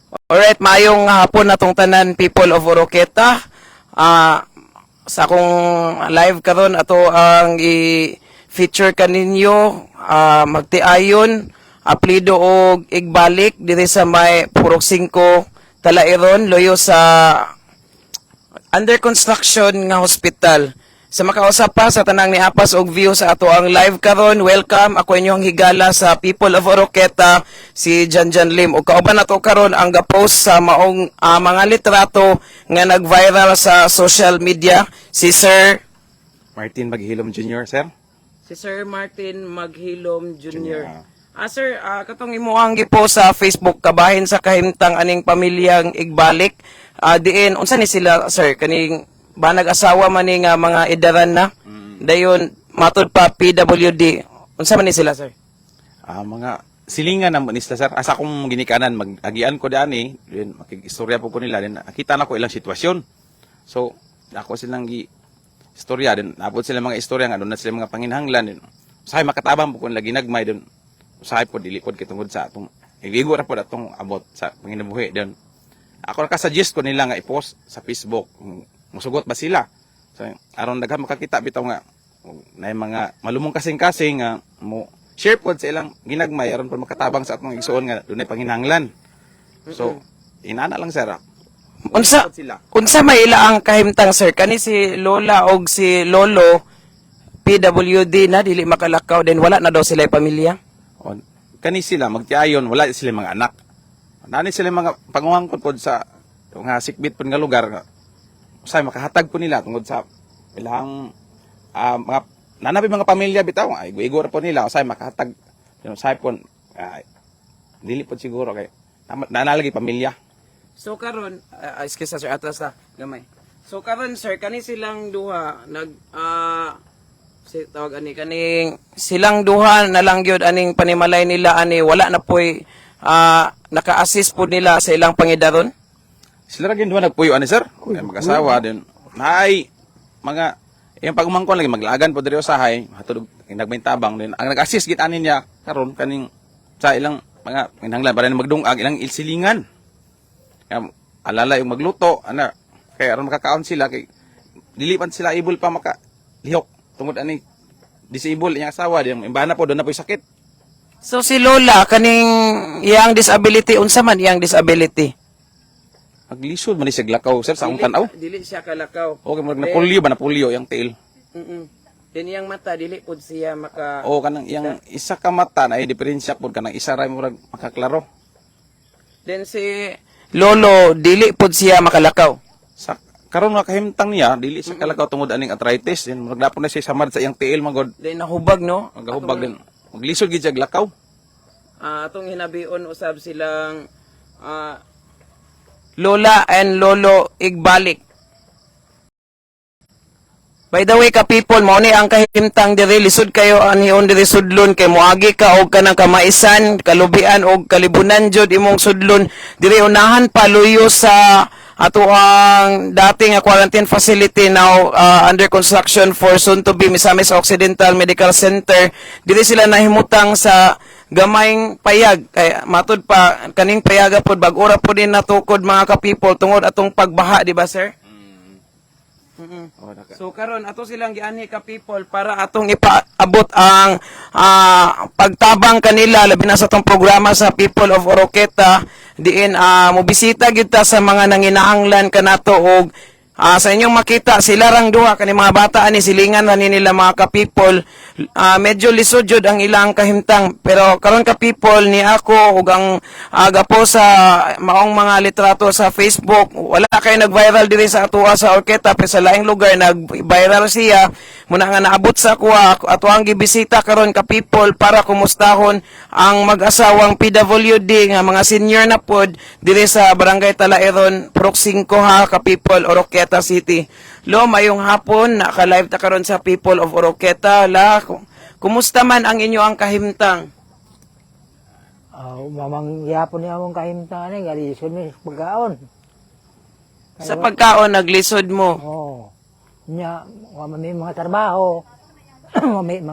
Alright, maayong hapon natong tanan people of Oroqueta. Sa akong live karon ato ang i-feature kaninyo magtiayon aplido og igbalik diri sa may Purok 5 Talairon loyo sa under construction nga hospital. Sa makausap pa sa tanang ni Apas og view sa ato ang live karon, welcome ako inyong higala sa People of Oroqueta, si Janjan Lim. O kauban nato karon ang ga-post sa maong mga litrato nga nag-viral sa social media, si Sir Martin Maghilom Jr., sir. Si Sir Martin Maghilom Jr. Jr. Sir, katong imuhang gipost sa Facebook kabahin sa kahimtang aning pamilyang igbalik. Diin unsa ni sila, sir, kaning ba nag-asawa man ni nga mga edaran na? Dayon matud pa PWD. Unsa man ni sila, sir? Mga silingan naman nila, sir. Asa kong ginikanan, mag-agian ko daan then makikistorya po ko nila, then nakita na ko ilang sitwasyon. So, ako silang istorya, then napod sila mga istorya nga, doon na sila mga panginhanglan, then usahay makatabang po kung lagi nagmay, then usahay po dilipod kitungod sa atong, igigo ra po atong abot sa panginabuhi, then ako nakasuggest ko nila nga i-post sa Facebook, musugot ba sila? So, aron daghan makakita bitaw nga na mga malumong kasing-kasing nga mo share pod sa ilang ginagmay aron pa makatabang sa atong igsuon nga dunay panginahanglan. So, inana lang sir. Unsa may ila ang kahimtang, sir? Kani si Lola og si Lolo PWD na dili makalakaw din wala na daw sila pamilya. Kani sila magtiayon, wala sila mga anak. Nani sila mga pangungangkot pod sa nga sikbit pod nga lugar nga usay makahatag po nila tungod sa ilang mga nanabi mga pamilya bitaw ay igor po nila usay makahatag usay po dili po siguro kay nanalagi pamilya. So karon excuse sir atras ta gamay. So karon sir kani silang duha nag si tawag ani kaning silang duha na lang gyud aning panimalay nila ani wala na poy naka-assist po nila sa ilang pangidaron. Sila rin doon nagpuyo ani sir, mag-asawa din. Naay mga yung pagumangkon lagi maglagan po diri usahay, hatod nagbaytabang din. Ang nag-assist gid ani niya karon kaning sa ilang mga hinanglan para magdungag ilang ilsilingan. Kaya alala yung magluto ana kaya aron makakaon sila kay dili man sila able pa maka lihok tungod ani disabled iyang asawa din imbana po doon na po sakit. So si Lola kaning iyang disability unsa man iyang disability? Maglisod man ni siya glakaw sir sa akong tanaw. Dili siya kalakaw. Okay, na polio ba na polio yung tail. Then iyang mata dili pud siya maka O kanang iyang isa ka mata na diferensya pud kanang isa ra murag makaklaro. Then si Lolo dili pud siya makalakaw. Sa karon nga kahimtang niya dili siya kalakaw tungod aning arthritis then murag dapat na siya samad sa iyang tail magod. Then nahubag no. Magahubag din. Maglisod gid siya glakaw. Atong hinabion usab silang Lola and Lolo Igbalik. By the way ka people, mao ni ang kahimtang diri lisod kayo anhion diri sudlon kay moagi ka og kanang kamaisan, kalubian og kalibunan jud imong sudlon diri unahan pa luyo sa ato ang dating quarantine facility now under construction for soon to be Misamis Occidental Medical Center. Diri sila nahimutang sa gamayng payag kay matud pa kaning payaga pod bag-ora pod din natukod mga ka-people tungod atong pagbaha, di ba sir? So karon ato silang giani ka-people para atong ipaabot ang pagtabang kanila labi na sa atong programa sa People of Oroqueta diin mobisita gyud ta sa mga nanginahanglan kanato og sa inyong makita sila rang duha kani mga bata ani silingan na nila mga ka-people medyo lisod jud ang ilang kahimtang pero karon ka-people ni ako ug ang gapo sa maong mga litrato sa Facebook wala kay nag-viral diri sa atoa sa Oroqueta pero sa laing lugar nag-viral siya muna nga naabot sa kuha ato ang gibisita karon ka-people para kumustahon ang mag-asawang PWD nga mga senior na pod diri sa Barangay Talairon Purok 5 ha ka-people Oroqueta City. Lo, mayong hapon, naka-live ta karon sa People of Oroqueta. La, kumusta man ang inyo ang kahimtang? Mamang yapon niya mong kahimtang ni galisod mi pagkaon. Sa pagkaon, naglisod mo. Oo. Nya, may mga trabaho, may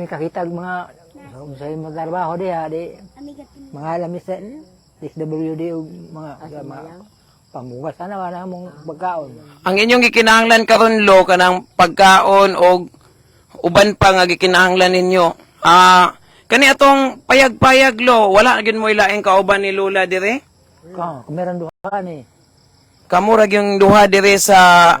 kakitag mga sa mga trabaho diha, di mga lamis SWD o mga pangbugas na wala mong pagkaon. Ang inyong gikinahanglan karon lo kanang pagkaon o uban pa nga gikinahanglan ninyo. Kani atong payag-payag lo, wala gyud mo ilaing kauban ni Lola dire? Kung meron duha ni. Kamurag yung duha dire sa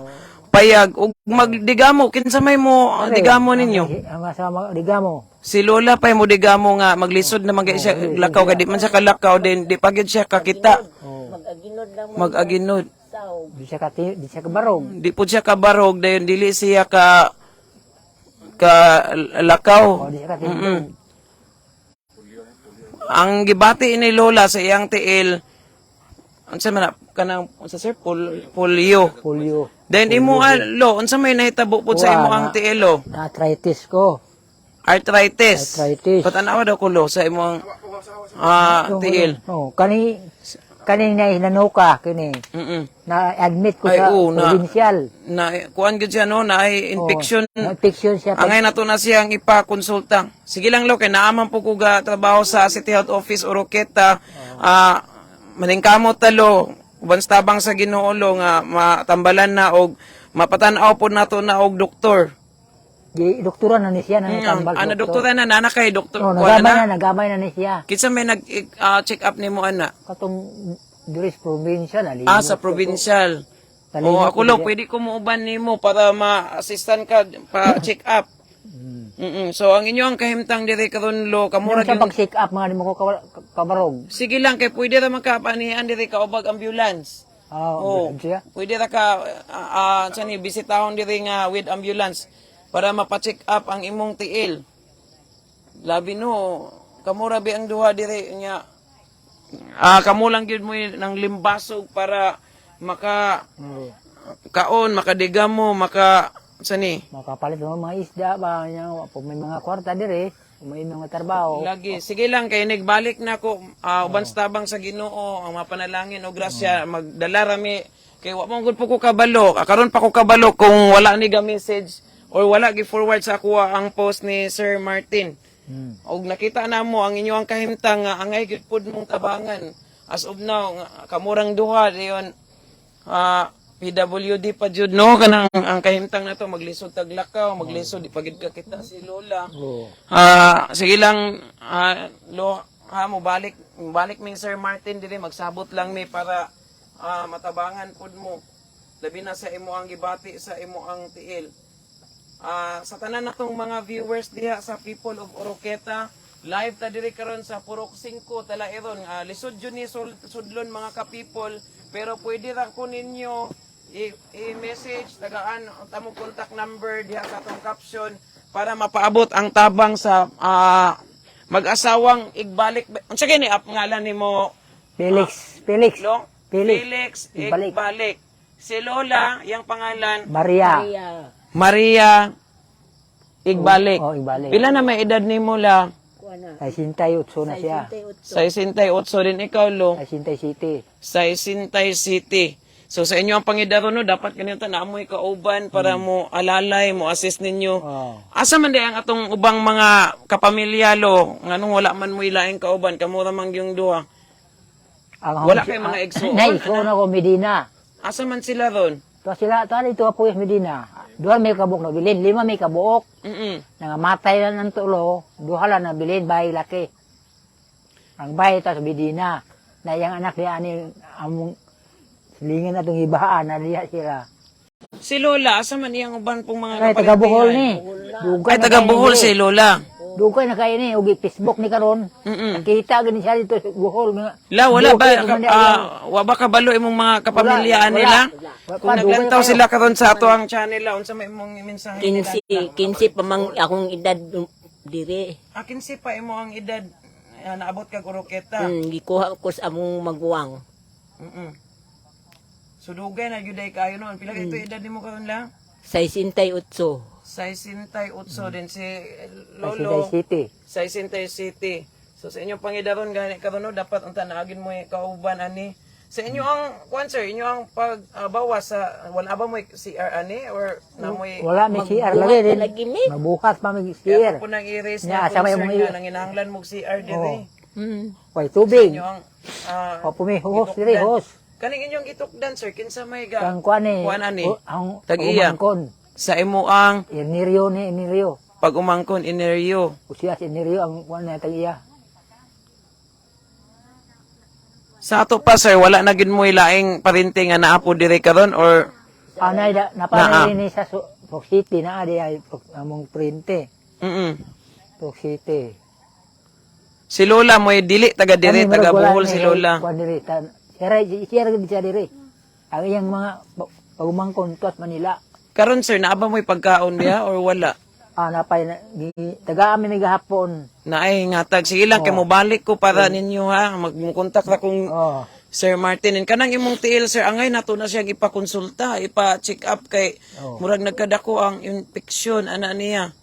payag ug magdigamo kinsa may mo digamo ninyo. Ang asama digamo. Si Lola pay mo digamo nga maglisod na magay siya lakaw kay di man siya kalakaw din di pagid siya kakita. Mag-aginod lang mo. Mag-aginod. Sao. Di siya kabarog. Di po siya kabarog dayon dili siya ka lakaw. O di siya katindog. Ang gibati ni Lola sa iyang tiil unsa man na kanang unsa sir polio. Polio. Then imo lo unsa may nahitabo pud sa imo ang tiil lo? Arthritis ko. Arthritis. Arthritis. Patanawa daw ko lo sa imong tiil. Kaning na hinanuka kini. Na admit ko Ay, sa oo, provincial. Na kuan gid siya no na ay infection. Infection siya. Angay nato na siyang ipa-konsulta. Sige lang lo kay naaman po ko ga trabaho sa City Health Office Oroqueta. Maningkamot talo uban sa tabang sa Ginoo lo nga matambalan na og mapatan-aw po nato na og doktor. Di doktora na ni siya na natambal. Ana doktora na nana kay doktor. No, kuan nagamay na ni siya. Kinsa may nag check up nimo ana? Katong diris provincial ali. Sa provincial. Ako lo pwede ko muuban nimo para ma-assistan ka pa check up. So ang inyo ang kahimtang dire karon lo kamura Mura sa pag-check up mga di mo ko kabarog. sige lang kay pwede ra makapanihan dire ka ubag ambulance. Siya. Pwede ra ka sani bisitahon dire nga with ambulance para mapa-check up ang imong tiil. Labi no, kamura bi ang duha dire nya. Kamo lang gyud mo ng limbasog para maka kaon, makadigam mo, sani. Makapalit mo mga isda ba nya pag may mga kwarta dire, may mga trabaho. Lagi. Sige lang, kay nagbalik na ako. Uban sa tabang sa Ginoo, ang mapanalangin o grasya, magdala rami. Kay wa mo gud po ko kabalo. Karon pa ko kabalo kung wala ni ga message or wala gi-forward sa ako ang post ni Sir Martin. Og nakita na mo ang inyong kahimtang nga angay gyud pud mong tabangan. As of now, kamurang duha dayon PWD pa jud no kanang ang kahimtang na to maglisod taglakaw, maglisod di pagid ka kita si Lola. Sige lang lo mo balik mi Sir Martin diri magsabot lang mi para matabangan pud mo. Labi na sa imo ang gibati sa imo ang tiil. Sa tanan natong mga viewers diha sa People of Oroqueta, live ta diri karon sa Purok 5 Talairon. Lisod jud ni sudlon mga ka-people, pero pwede ra ko ninyo i-message tagaan ang tamong contact number diha sa atong caption para mapaabot ang tabang sa mag-asawang igbalik. Unsa kay ni ngalan nimo? Felix. Lo? Felix. Igbalik. Si Lola, yang pangalan Maria. Igbalik. Igbalik. Pila na may edad ni mo la? Ay 68 na siya. 68 din ikaw lo. Ay City. Sa Isintay City. So sa inyo ang pangidaro no, dapat kanito na amoy kauban para mo alalay, mo assist ninyo. Asa man di ang atong ubang mga kapamilya lo, nganong wala man mo ilaing kauban, kamura man yung duha. Wala kay mga igsoon. Igsoon ako Medina. Asa man sila ron? To sila ito po Medina. Duha may kabuk na bilin, 5 may kabuok. Nangamatay na ng tulo, duha lang na bilin, bahay laki. Ang bahay ito sa Medina. Na yung anak niya ani among silingan na itong ibahaan na liya sila. Si Lola, asa man iyang uban pong mga Ay, taga Bohol ni. Ay, taga Bohol si Lola. Dugay na kayo ni, ugi Facebook ni karon. Nakita gani siya dito sa Bohol. La, wala ba, wa ba kabalo imong mga kapamilyaan nila? Kung naglantaw sila karon sa ato ang channel, unsa may imong mensahe nila? 15 pa mang akong edad dire. Akin si pa imo ang edad naabot kag Oroqueta. Gikuha ko sa among maguwang. So dugay na gyud kayo noon. Pila ka ito edad nimo karon la? 68. 68 din si Lolo. Sa Isintay City. So sa inyong pangidaron gani karon no, dapat unta naagin mo kauban ani. Sa inyo ang sir, inyo ang pagbawas sa wala ba mo CR ani or na mo wala may CR lagi din. Mabukas pa may CR. Kaya po nang i-raise niya kung sir nga nanginahanglan mo CR dire. Way tubig. O pumi hos diri hos. Kaning inyong itukdan sir, kinsa may ga Kang kuan ni. kuan ani Ang Tag-iya. umangkon. sa imo ang Inirio ni inirio. pag umangkon ineryo. Usiya si inirio ang kuan na tag-iya. Sa ato pa sir, wala na gid mo ilaing parente nga naapo diri karon or Anay da napanay ni sa Pok City na adi ay among printe. Pok City. Si Lola mo dili taga diri, Kami, taga marag wala Bohol ni si Lola. kuan diri tan. Siya gid siya diri. Ang iyang mga pagumangkon tuat Manila. Karon sir, naaba mo'y pagkaon diha or wala? Napay na taga amin ni gahapon. Na ay ngatag sige lang kay mo balik ko para ninyo ha, magkontak ra kung Oh. Sir Martin, and kanang imong tiil sir, angay nato na siyang ipakonsulta, ipa-check up kay murag nagkadako ang infeksyon ana niya.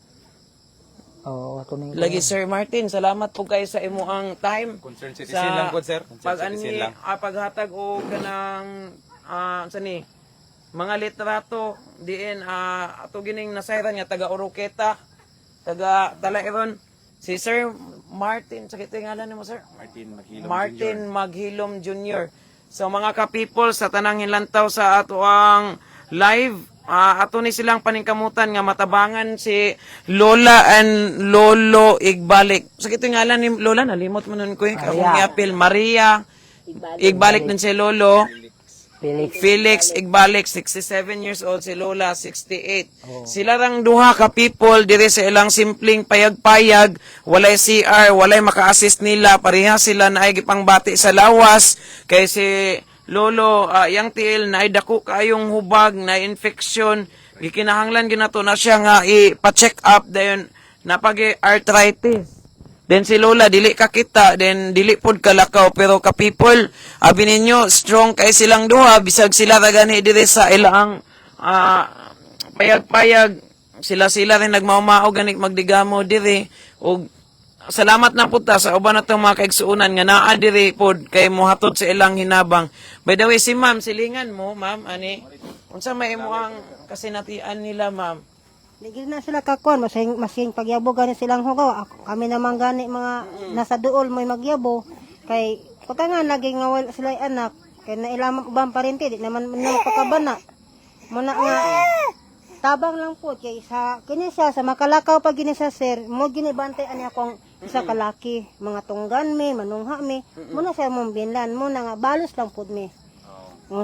Oh, ato ning Lagi Sir Martin, salamat po kayo sa imo ang time. Concerned citizen lang po, sir. Concerned citizen lang. Paghatag o kanang sani mga litrato diin ato gining nasayran nga taga Oroqueta, taga Talairon. Si Sir Martin, sakit yung ngalan mo sir? Martin Maghilom Jr. So mga ka-people sa tanang hinlantaw sa ato ang live, ato ni silang paningkamutan nga matabangan si Lola and Lolo Igbalik. Sakit yung ngalan ni Lola, nalimot mo nun ko yung akong iapil. Maria Igbalik din si Lolo. Felix Igbalik, 67 years old, si Lola, 68. Sila rang duha ka people, dire sa ilang simpleng payag-payag, walay CR, walay maka-assist nila, pareha sila na ay gipangbati sa lawas, kay si Lolo, yang tiil, na ay dako kayong hubag, na infection, gikinahanglan ginato na siya nga ipa-check up, dayon, napag-arthritis. Then si Lola, dili ka kita, then dili pod kalakaw, pero ka people, abi ninyo, strong kay silang duha, bisag sila tagani dire sa ilang payag-payag, sila rin nagmaumao ganik magdigamo dire, og salamat na puta sa uban natong mga kaigsuunan nga naa dire pod kay mohatod sa ilang hinabang. By the way, si ma'am, silingan mo, ma'am, ani, unsa may imo ang kasinatian nila, ma'am? Digil na sila kakuan, masing pagyabo gani silang hugaw. Kami naman gani mga nasa duol may magyabo. Kay pagka nga lagi nga wala sila anak, kay nailamang ubang parente, di naman pagkabana. Muna nga, tabang lang po, kay sa kini siya, sa makalakaw pag gini sa sir, mo ginibantay ani akong isa kalaki, mga tunggan mi, manungha mi, muna siya mong binlan, muna nga, balos lang po mi.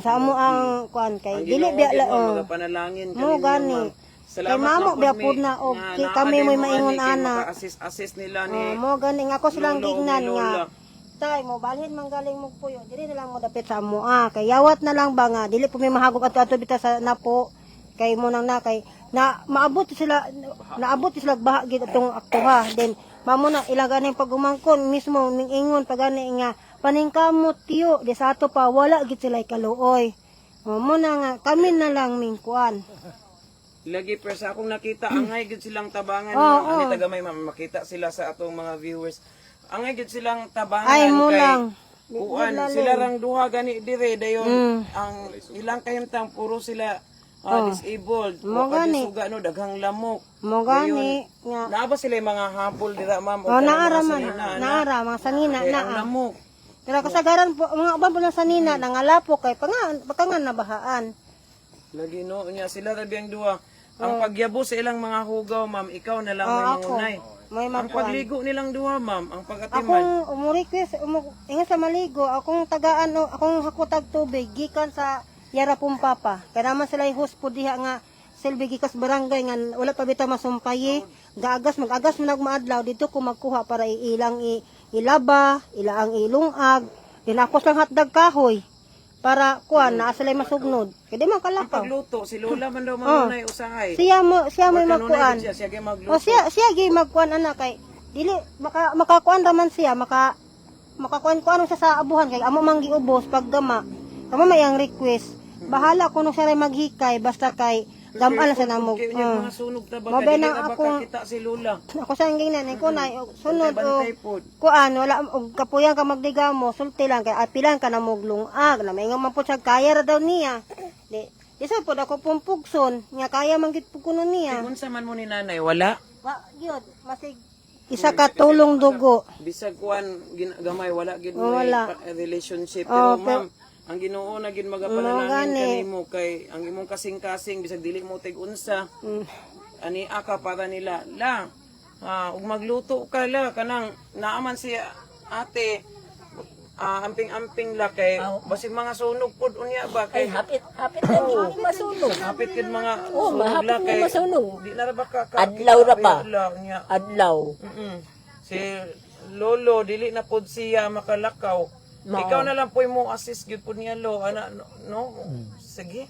Sa mo ang kuan kay, dili biya lang, panalangin mo gani. Kay mamo biya po na o kami mo'y maingon ana. Assist nila ni Mo gani nga ako silang Lolo, gignan ni nga. Lola. Tay mo balhin man galing mo puyo. Dili na lang mo dapit sa amo kay yawat na lang ba nga dili po may mahagok ato bita sa napo. Kay mo nang na kay na maabot sila baha gid atong aktuha. Then mamo na ilaganing pagumangkon mismo ning ingon pagani nga paningkamot tiyo di sa ato pa wala gid sila kaluoy. Mo na nga kami na lang mingkuan. Lagi pero sa akong nakita angay gid silang tabangan ani taga may makita sila sa atong mga viewers. Angay gid silang tabangan Ay, mo kay lang. kuan sila rang duha gani dire dayon ang ilang kayumtang puro sila disabled. Mo gani. Suga no daghang lamok. Mo gani nga Naaba sila yung mga habol dira ma'am naara mga man, sanina, naara mga sanina Kay na. ang lamok. Pero kasagaran po mga uban po ng sanina nangalapo kay pakangan nabahaan. Lagi no nya sila ra biyang duha. Ang pagyabo sa ilang mga hugaw ma'am, ikaw na lang may ako. mangunay. May Ang magkuan. pagligo nilang duha ma'am, ang pag-atiman. Akong umuriquest, ingat sa maligo, akong tagaan, akong hakutag tubig, gikan sa Yara Pumpapa. Kaya naman sila huspo diha nga, silbi gikas barangay nga, wala pa bitaw masumpayi. Mag-agas mo nagmaadlaw, dito ko magkuha para ilang ilaba, ilaang ilungag. Dinakos lang hatdag kahoy. Para kuan na sila masugnod. Kaya di man Ang kalakaw. pagluto, si Lola man daw manunay usahay. Siya mo Kanunay magkuan. gid siya gyud magluto. O siya gi magkuan ana kay dili makakuan raman siya makakuan siya sa abuhan kay amo man giubos paggama. Kamo may ang request. Bahala kuno siya ray maghikay basta kay gamal sa namog. Kaya yung mga sunog tabaga, Mabay dili na na akong- baka kita si Lola. Ako sa ngingnan ko na sunod o Bantay pod. kuan wala og kapuyan ka magdigamo sulti lang kay apilan ka na moglungag na maingon man pud siya kaya ra daw niya. Di sa pod ako pumpugson nga kaya man gid pud kuno niya. Unsa man mo ni nanay, wala? Wa gyud masig isa ka tulong dugo. Bisag kuan gamay wala gid Oh, wala. relationship Oh, pero ma'am ang Ginoo na gid magapanalangin gani. kanimo kay ang imong kasing-kasing bisag dili mo tig-unsa ani aka para nila la ug magluto ka la kanang naaman si ate amping-amping la kay basig mga sunog pod unya ba Ay, kay hapit na hindi masunog. hapit kid mga Oo, sunog mahapit la na kay masunog. di na ra ba ka Adlaw ra pa. niya. Adlaw. Si Lolo dili na pod siya makalakaw. Ikaw na lang po mo assist gyud pod niya lo ana no. Sige.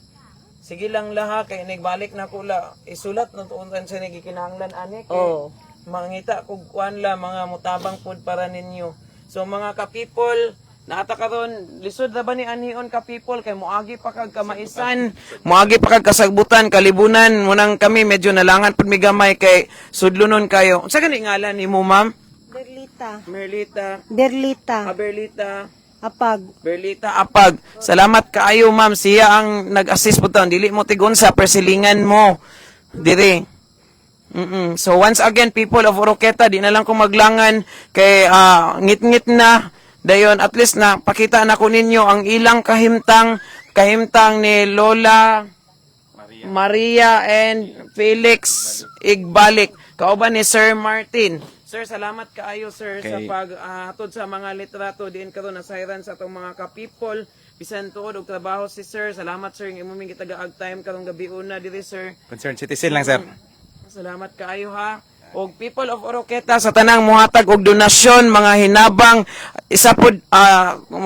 Sige lang laha kay nagbalik na ko la isulat no tuon sa nagikinahanglan ani kay Oo. mangita kog kuan la mga mutabang pod para ninyo. So mga ka-people, naata karon lisod na ba ni anion ka-people kay moagi pa kag kamaisan, moagi pa kag kasagbutan, kalibunan munang kami medyo nalangan pud mi gamay kay sudlunon kayo. Unsa gani ngalan nimo ma'am? Berlita. Merlita, Berlita. Berlita, Apag. Berlita Apag. Salamat kaayo ma'am, siya ang nag-assist pud taon. Dili mo tigon sa persilingan mo. Dire. So once again, people of Oroqueta, di na lang ko maglangan kay ngit-ngit na dayon at least na pakita na ko ninyo ang ilang kahimtang ni Lola Maria and Felix Igbalik. Kauban ni Sir Martin. Sir, salamat kaayo sir sa Okay. pag-atod sa mga litrato diin karon nasayran sa atong mga ka-people. Bisan tuod og trabaho si sir. Salamat sir ng imong gitagaag time karong gabi una diri sir. Concerned citizen lang, sir. Salamat kaayo ha. Og people of Oroqueta sa tanang muhatag og donasyon mga hinabang isa pod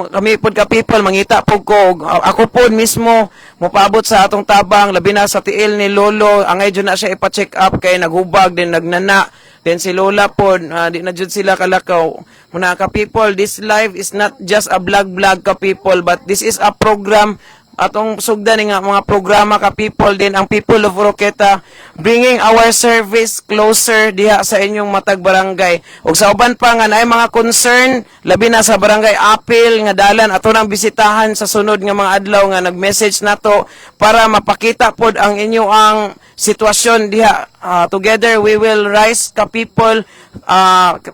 kami pod ka people mangita pod ko og ako pod mismo mopaabot sa atong tabang labi na sa tiil ni Lolo angay jud na siya ipa-check up kay naghubag din nagnana then si Lola pod di na jud sila kalakaw muna ka people this life is not just a vlog ka people but this is a program atong sugdan nga mga programa ka people din ang people of Oroqueta bringing our service closer diha sa inyong matag barangay ug sa uban pa nga naay mga concern labi na sa barangay Apil nga dalan ato nang bisitahan sa sunod nga mga adlaw nga nag-message nato para mapakita pod ang ang sitwasyon diha together we will rise ka people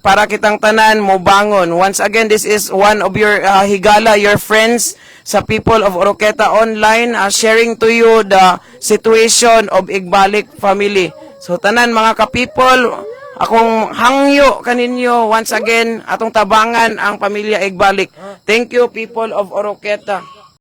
para kitang tanan mo bangon once again this is one of your higala your friends sa people of Oroqueta online sharing to you the situation of Igbalik family. So tanan mga ka-people, akong hangyo kaninyo once again atong tabangan ang pamilya Igbalik. Thank you people of Oroqueta.